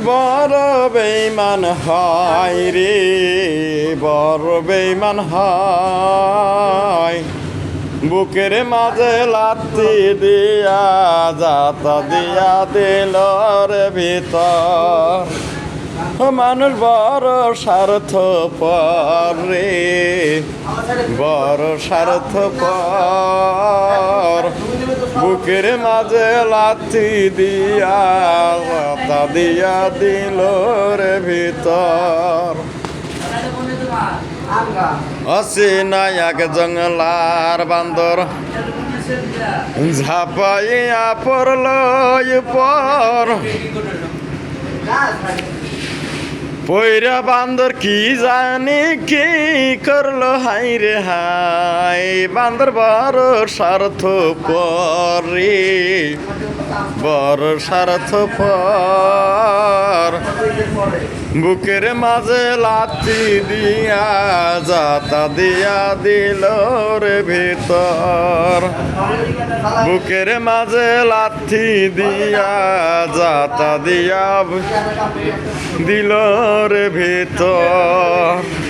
বড় বেঈমান হয় রে, বড় বেঈমান হয়। বুকের মাঝে লাথি দিয়া যাতা দিয়া দিল রে ভিতর। মানুষ বড় স্বার্থপর রে, বড় স্বার্থপর। বুকের মাঝে লাথি দিয়া যাতা দিয়া দিল রে ভিতর। অচেনা এক জঙ্গলার বান্দর ঝাপাইয়া পড়ল পর। পয়রা বান্দর কি জানি কি করলো হাই রে হাই। বান্দর বড় স্বার্থপর রে, বড় স্বার্থপর। বুকের মাঝে লাথি দিয়া যাতা দিয়া দিল রে ভিতর। বুকের মাঝে লাথি দিয়া যাতা দিয়া দিল রে ভিতর।